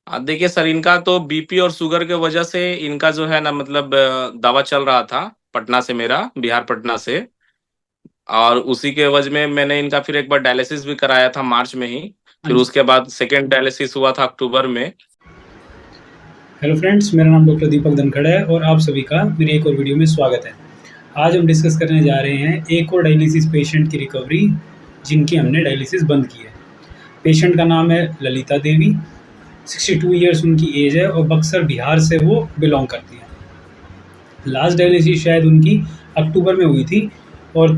देखिए सर, इनका तो बीपी और शुगर के वजह से इनका जो है ना मतलब दवा चल रहा था पटना से, मेरा बिहार पटना से। और उसी के वजह में मैंने इनका फिर एक बार डायलिसिस भी कराया था मार्च में ही। हाँ फिर जी। उसके बाद सेकेंड डायलिसिस हुआ था अक्टूबर में। हेलो फ्रेंड्स, मेरा नाम डॉक्टर दीपक धनखड़ है और आप सभी का मेरी एक और वीडियो में स्वागत है। आज हम डिस्कस करने जा रहे हैं एक और डायलिसिस पेशेंट की रिकवरी जिनकी हमने डायलिसिस बंद की है। पेशेंट का नाम है ललिता देवी। 62 ईयर्स उनकी एज है और बक्सर बिहार से वो बिलोंग करती हैं। लास्ट डायलिसिस शायद उनकी अक्टूबर में हुई थी और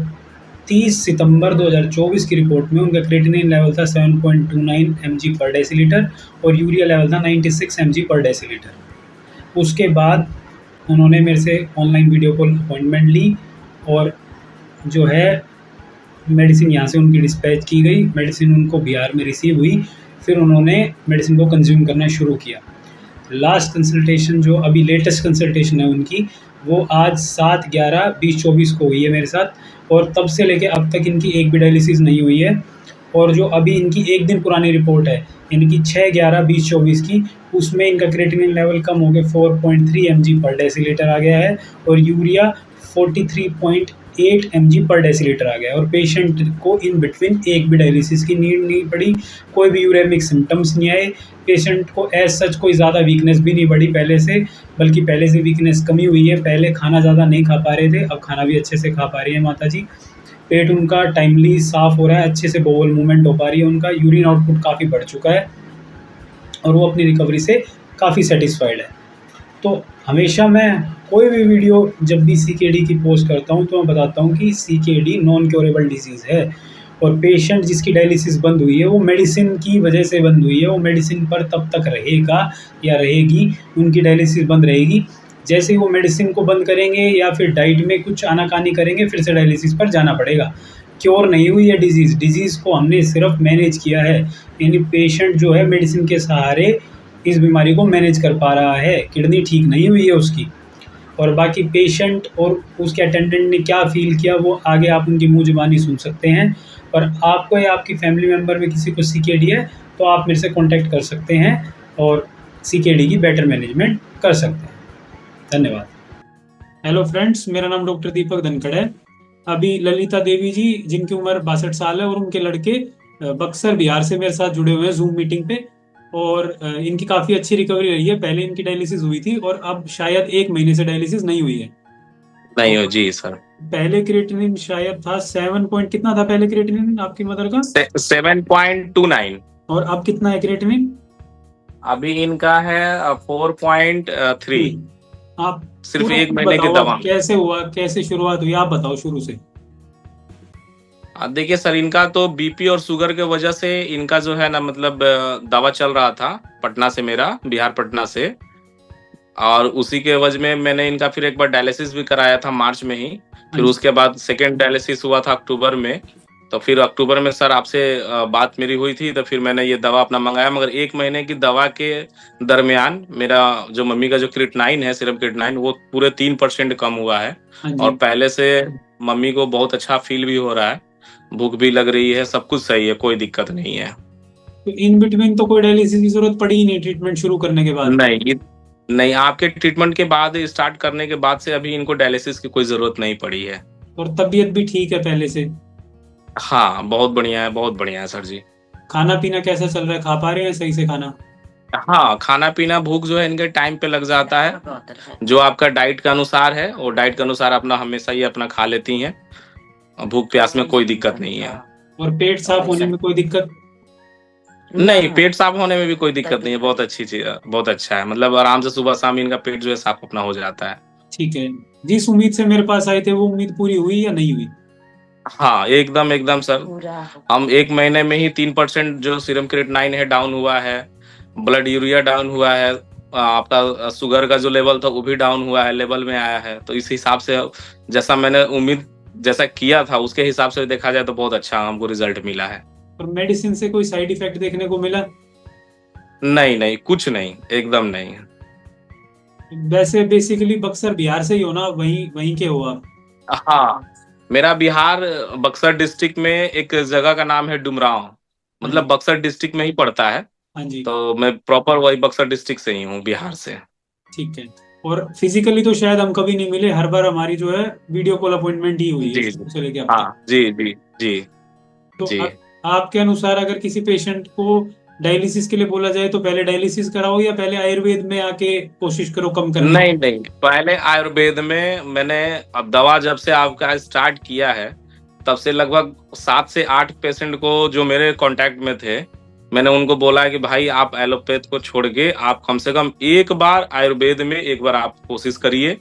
30 सितंबर 2024 की रिपोर्ट में उनका क्रेटिनिन लेवल था 7.29 mg पर डेसीलीटर और यूरिया लेवल था 96 mg पर डेसीलीटर। उसके बाद उन्होंने मेरे से ऑनलाइन वीडियो कॉल अपॉइंटमेंट ली और जो है मेडिसिन यहाँ से उनकी डिस्पैच की गई। मेडिसिन उनको बिहार में रिसीव हुई, फिर उन्होंने मेडिसिन को कंज्यूम करना शुरू किया। लास्ट कंसल्टेशन जो अभी लेटेस्ट कंसल्टेशन है उनकी, वो आज 7/11/2024 को हुई है मेरे साथ और तब से लेके अब तक इनकी एक भी डायलिसिस नहीं हुई है। और जो अभी इनकी एक दिन पुरानी रिपोर्ट है इनकी 6/11/2024 की, उसमें इनका क्रेटिनिन लेवल कम हो के 4.3 mg पर डेसीलीटर आ गया है और यूरिया 43.8 mg पर डेसीलीटर आ गया है और पेशेंट को इन बिटवीन एक भी डायलिसिस की नीड नहीं पड़ी। कोई भी यूरेमिक सिम्टम्स नहीं आए। पेशेंट को एज सच कोई ज़्यादा वीकनेस भी नहीं बढ़ी पहले से, बल्कि पहले से वीकनेस कमी हुई है। पहले खाना ज़्यादा नहीं खा पा रहे थे, अब खाना भी अच्छे से खा पा रही है माता जी। पेट उनका टाइमली साफ हो रहा है, अच्छे से बोवल मूवमेंट हो पा रही है, उनका यूरिन आउटपुट काफ़ी बढ़ चुका है और वो अपनी रिकवरी से काफ़ी सेटिस्फाइड है। तो हमेशा मैं कोई भी वीडियो जब भी सीकेडी की पोस्ट करता हूँ तो मैं बताता हूँ कि सीकेडी नॉन क्योरेबल डिजीज़ है और पेशेंट जिसकी डायलिसिस बंद हुई है वो मेडिसिन की वजह से बंद हुई है। वो मेडिसिन पर तब तक रहेगा या रहेगी, उनकी डायलिसिस बंद रहेगी। जैसे ही वो मेडिसिन को बंद करेंगे या फिर डाइट में कुछ आनाकानी करेंगे, फिर से डायलिसिस पर जाना पड़ेगा। क्योर नहीं हुई है डिज़ीज़, डिज़ीज़ को हमने सिर्फ मैनेज किया है। यानी पेशेंट जो है मेडिसिन के सहारे इस बीमारी को मैनेज कर पा रहा है। किडनी ठीक नहीं हुई है उसकी। और बाकी पेशेंट और उसके अटेंडेंट ने क्या फ़ील किया वो आगे आप उनकी मुँह ज़ुबानी सुन सकते हैं। और आपको या आपकी फैमिली मेम्बर में किसी को सीकेडी है तो आप मेरे से कॉन्टैक्ट कर सकते हैं और सीकेडी की बेटर मैनेजमेंट कर सकते हैं। धन्यवाद। हेलो फ्रेंड्स, मेरा नाम डॉक्टर दीपक धनखड़ है। अभी ललिता देवी जी जिनकी उम्र 62 साल है और उनके लड़के बक्सर बिहार से मेरे साथ जुड़े हुए हैं जूम मीटिंग पे। और इनकी काफ़ी अच्छी रिकवरी रही है। पहले इनकी डायलिसिस हुई थी और अब शायद एक महीने से डायलिसिस नहीं हुई है। नहीं हो और जी सर। पहले क्रिएटिनिन शायद था 7 पॉइंट कितना था पहले क्रिएटिनिन आपकी मदर का, 7.29। और अब कितना है क्रिएटिनिन? अभी इनका है 4.3। 3। आप सिर्फ पूरा एक खुद महीने की बताओ अब दवा में। कैसे हुआ, कैसे शुरुआत हुई, आप बताओ शुरू से। देखिए सर, इनका तो बीपी और शुगर के वजह से इनका जो है ना मतलब दवा चल रहा था पटना से, मेरा बिहार पटना से। और उसी के वजह में मैंने इनका फिर एक बार डायलिसिस भी कराया था मार्च में ही। हाँ फिर जी। उसके बाद सेकेंड डायलिसिस हुआ था अक्टूबर में। तो फिर अक्टूबर में सर आपसे बात मेरी हुई थी, तो फिर मैंने ये दवा अपना मंगाया। मगर एक महीने की दवा के दरमियान मेरा जो मम्मी का जो क्रिएटिनिन है, सीरम क्रिएटिनिन, वो पूरे 3% कम हुआ है। हाँ और जी। पहले से मम्मी को बहुत अच्छा फील भी हो रहा है, भूख भी लग रही है, सब कुछ सही है, कोई दिक्कत नहीं है। तो इन बिटवीन तो कोई डायलिसिस की जरूरत पड़ी ही नहीं ट्रीटमेंट शुरू करने के बाद? नहीं, नहीं, आपके ट्रीटमेंट के बाद, स्टार्ट करने के बाद से अभी इनको डायलिसिस की कोई जरूरत नहीं पड़ी है। और तबीयत भी ठीक है पहले से? हाँ, बहुत बढ़िया है, बहुत बढ़िया है सर जी। खाना पीना कैसा चल रहा है, खा पा रहे हैं सही से खाना? हाँ, खाना पीना भूख जो है इनके टाइम पे लग जाता है। जो आपका डाइट के अनुसार है वो डाइट के अनुसार अपना हमेशा ही अपना खा लेती हैं। और भूख प्यास में कोई दिक्कत नहीं है। और पेट साफ होने में कोई दिक्कत? नहीं, पेट साफ होने में भी कोई दिक्कत नहीं है, बहुत अच्छी चीज है, बहुत अच्छा है। मतलब आराम से सुबह शाम इनका पेट जो है साफ अपना हो जाता है। ठीक है। जिस उम्मीद से मेरे पास आए थे वो उम्मीद पूरी हुई या नहीं हुई? हाँ, एकदम एकदम सर। हम एक महीने में ही 3% जो सीरम क्रिएटिनिन है डाउन हुआ है। ब्लड यूरिया डाउन हुआ है। आपका शुगर का जो लेवल था वो भी डाउन हुआ है, लेवल में आया है। तो इस हिसाब से जैसा मैंने उम्मीद जैसा किया था उसके हिसाब से देखा जाए तो बहुत अच्छा हमको रिजल्ट मिला है। और मेडिसिन से कोई साइड इफेक्ट देखने को मिला? नहीं नहीं, कुछ नहीं, एकदम नहीं। वैसे बेसिकली बक्सर बिहार से ही हो ना, वहीं वहीं के हो आप? हाँ, मेरा बिहार बक्सर डिस्ट्रिक्ट में एक जगह का नाम है डुमरांव। हाँ मतलब जी। बक्सर डिस्ट्रिक्ट में ही पड़ता है। हाँ जी। तो मैं प्रॉपर वही बक्सर डिस्ट्रिक्ट से ही हूँ, बिहार से। ठीक है। और फिजिकली तो शायद हम कभी नहीं मिले, हर बार हमारी जो है वीडियो कॉल अपॉइंटमेंट ही हुई है जी जी। शुरू से लेके अब तक। हाँ जी जी जी तो जी। आपके अनुसार अगर किसी पेशेंट को डायलिसिस के लिए बोला जाए तो पहले डायलिसिस कराओ या पहले आयुर्वेद में आके कोशिश करो कम करने नहीं की? नहीं, पहले आयुर्वेद में मैंने, अब दवा जब से आपका स्टार्ट किया है तब से लगभग 7 से 8 पेशेंट को जो मेरे कांटेक्ट में थे, मैंने उनको बोला है कि भाई आप एलोपैथ को छोड़ के आप कम से कम एक बार आयुर्वेद में एक बार आप कोशिश करिए।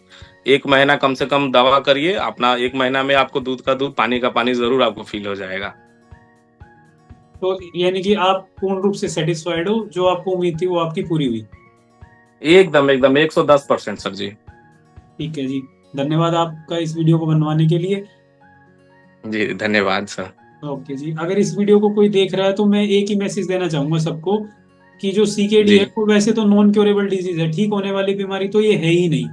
1 महीना कम से कम दवा करिए अपना, 1 महीना में आपको दूध का दूध पानी का पानी जरूर आपको फील हो जाएगा। तो यानी कि आप पूर्ण रूप से सेटिस्फाइड हो, जो आपको उम्मीद थी वो आपकी पूरी हुई? एकदम एकदम 110% सर जी। ठीक है जी। धन्यवाद आपका इस वीडियो को बनवाने के लिए। जी धन्यवाद सर। ओके जी। अगर इस वीडियो को कोई देख रहा है तो मैं एक ही मैसेज देना चाहूंगा सबको कि जो सीकेडी जी है वो वैसे तो नॉन क्योरेबल डिजीज है, ठीक होने वाली बीमारी तो ये है ही नहीं।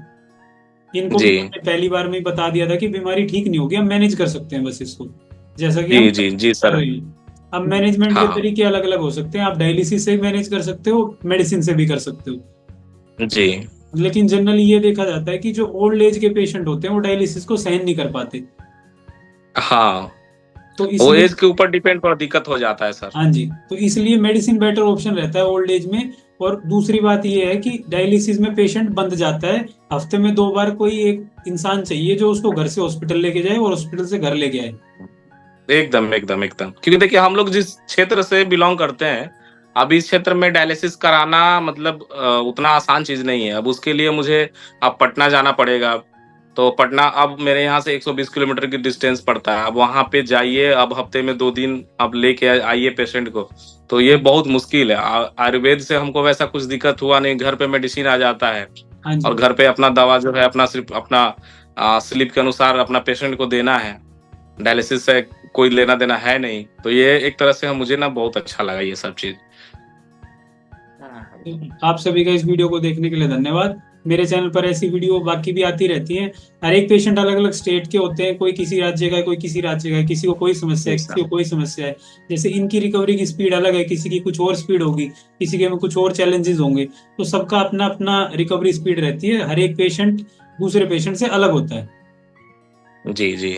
इनको भी जी मैंने पहली बार में ही बता दिया था कि बीमारी ठीक नहीं होगी, हम मैनेज कर सकते हैं बस इसको, जैसा कि हम जी जी जी कर सर। रहे हैं। अब मैनेजमेंट के हाँ तरीके अलग अलग हो सकते हैं, आप डायलिसिस से भी मैनेज कर सकते हो, मेडिसिन से भी कर सकते हो। जी। लेकिन जनरली ये देखा जाता है कि जो ओल्ड एज के पेशेंट होते हैं वो डायलिसिस को सहन नहीं कर पाते। हाँ, तो वो इसलिए, एज के ऊपर डिपेंड पर दिक्कत हो जाता है सर। हाँ जी, तो इसलिए मेडिसिन बेटर ऑप्शन रहता है ओल्ड एज में। और दूसरी बात ये है कि डायलिसिस में पेशेंट बंद जाता है, हफ्ते में 2 बार कोई एक इंसान चाहिए जो उसको घर से हॉस्पिटल लेके जाए और हॉस्पिटल से घर लेके आए। एकदम एकदम एकदम, क्योंकि देखिए हम लोग जिस क्षेत्र से बिलोंग करते हैं, अब इस क्षेत्र में डायलिसिस कराना मतलब उतना आसान चीज नहीं है। अब उसके लिए मुझे अब पटना जाना पड़ेगा। तो पटना अब मेरे यहाँ से 120 किलोमीटर की डिस्टेंस पड़ता है। अब वहां पे जाइए, अब हफ्ते में 2 दिन अब लेके आइए पेशेंट को, तो ये हाँ बहुत मुश्किल है। आयुर्वेद से हमको वैसा कुछ दिक्कत हुआ नहीं, घर पे मेडिसिन आ जाता है हाँ और जी। घर पे अपना दवा जो है अपना सिर्फ अपना स्लिप के अनुसार अपना पेशेंट को देना है। डायलिसिस से कोई लेना देना है नहीं, तो ये एक तरह से मुझे ना बहुत अच्छा लगा ये सब चीज। तो आप सभी का इस वीडियो को देखने के लिए धन्यवाद। मेरे चैनल पर ऐसी वीडियो बाकी भी आती रहती हैं। हर एक पेशेंट अलग अलग स्टेट के होते हैं, कोई किसी राज्य का है, कोई किसी राज्य का है, किसी को कोई समस्या है, जी किसी सर। को कोई समस्या है। जैसे इनकी रिकवरी की स्पीड अलग है, किसी की कुछ और स्पीड होगी, किसी के में कुछ और चैलेंजेस होंगे। तो सबका अपना अपना रिकवरी स्पीड रहती है, हर एक पेशेंट दूसरे पेशेंट से अलग होता है। जी जी।